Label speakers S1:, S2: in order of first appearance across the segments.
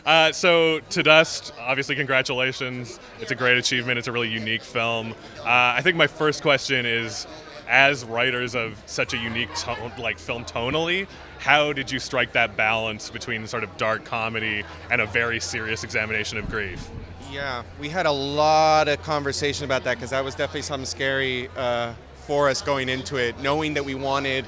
S1: So To Dust, obviously congratulations. It's a great achievement. It's a really unique film. I think my first question is, as writers of such a unique film tonally, how did you strike that balance between sort of dark comedy and a very serious examination of grief?
S2: Yeah, we had a lot of conversation about that because that was definitely something scary for us going into it, knowing that we wanted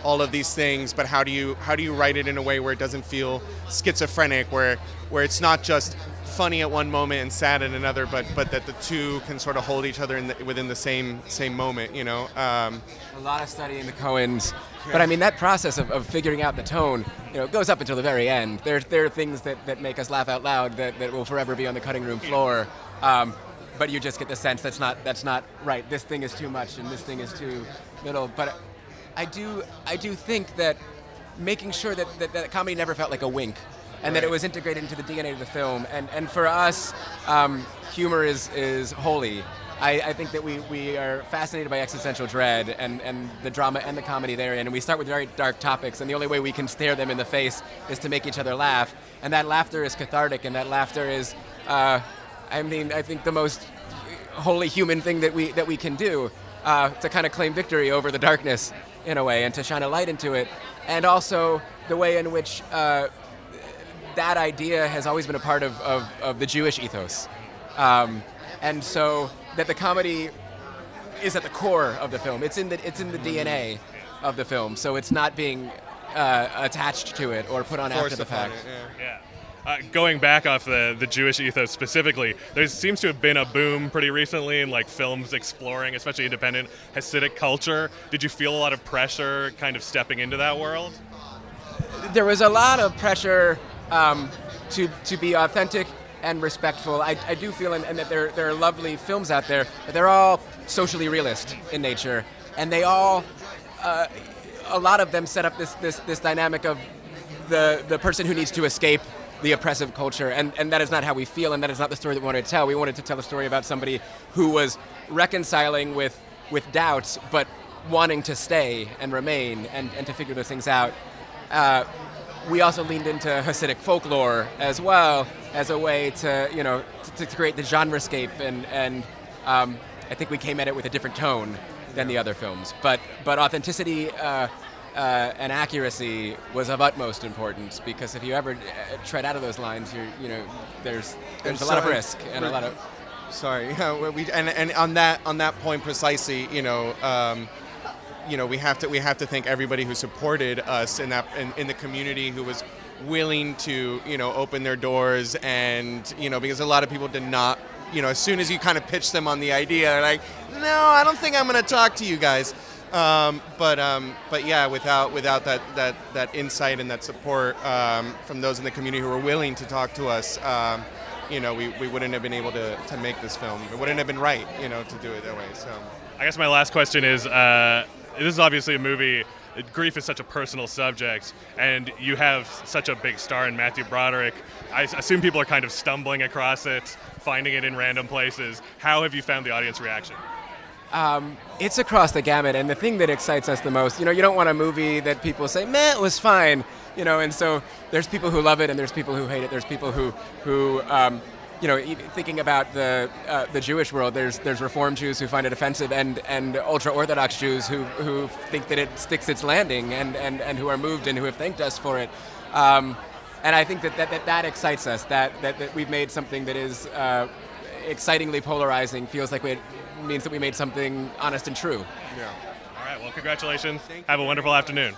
S2: all of these things, but how do you write it in a way where it doesn't feel schizophrenic, where it's not just funny at one moment and sad at another, but that the two can sort of hold each other within the same moment, you know.
S3: A lot of studying the Coens, but I mean that process of figuring out the tone, you know, goes up until the very end. There are things that make us laugh out loud that will forever be on the cutting room floor, but you just get the sense that's not right. This thing is too much and this thing is too little. But I do think that making sure that comedy never felt like a wink, and that it was integrated into the DNA of the film. And for us, humor is holy. I think that we are fascinated by existential dread and the drama and the comedy therein, and we start with very dark topics, and the only way we can stare them in the face is to make each other laugh. And that laughter is cathartic, and that laughter is, I think the most holy human thing that we can do, to kind of claim victory over the darkness in a way, and to shine a light into it. And also the way in which that idea has always been a part of the Jewish ethos. And so that the comedy is at the core of the film. It's in the DNA of the film. So it's not being attached to it or put on after the fact.
S1: Going back off the Jewish ethos specifically, there seems to have been a boom pretty recently in like films exploring, especially independent Hasidic culture. Did you feel a lot of pressure kind of stepping into that world?
S3: There was a lot of pressure to be authentic and respectful. I do feel, and that there are lovely films out there, but they're all socially realist in nature, and they all, a lot of them set up this dynamic of the person who needs to escape the oppressive culture, and that is not how we feel, and that is not the story that we wanted to tell. We wanted to tell a story about somebody who was reconciling with doubts, but wanting to stay and remain and to figure those things out. We also leaned into Hasidic folklore as well as a way to create the genrescape, and I think we came at it with a different tone than the other films. But authenticity and accuracy was of utmost importance, because if you ever tread out of those lines, there's a lot of risk and a lot of.
S2: Sorry, and on that point precisely, we have to thank everybody who supported us in the community, who was willing to open their doors, and because a lot of people did not, as soon as you kind of pitch them on the idea, they're like, no, I don't think I'm going to talk to you guys. But yeah, without that insight and that support from those in the community who were willing to talk to us, we wouldn't have been able to make this film. It wouldn't have been right, to do it that way. So
S1: I guess my last question is, this is obviously a movie. Grief is such a personal subject, and you have such a big star in Matthew Broderick. I assume people are kind of stumbling across it, finding it in random places. How have you found the audience reaction?
S3: It's across the gamut, and the thing that excites us the most, you don't want a movie that people say, meh, it was fine, and so there's people who love it and there's people who hate it. There's people who thinking about the Jewish world, there's Reform Jews who find it offensive, and ultra-Orthodox Jews who think that it sticks its landing, and who are moved and who have thanked us for it. And I think that excites us, that we've made something that is excitingly polarizing, feels like it means that we made something honest and true.
S2: Yeah.
S1: All right, well, congratulations. Have a wonderful afternoon.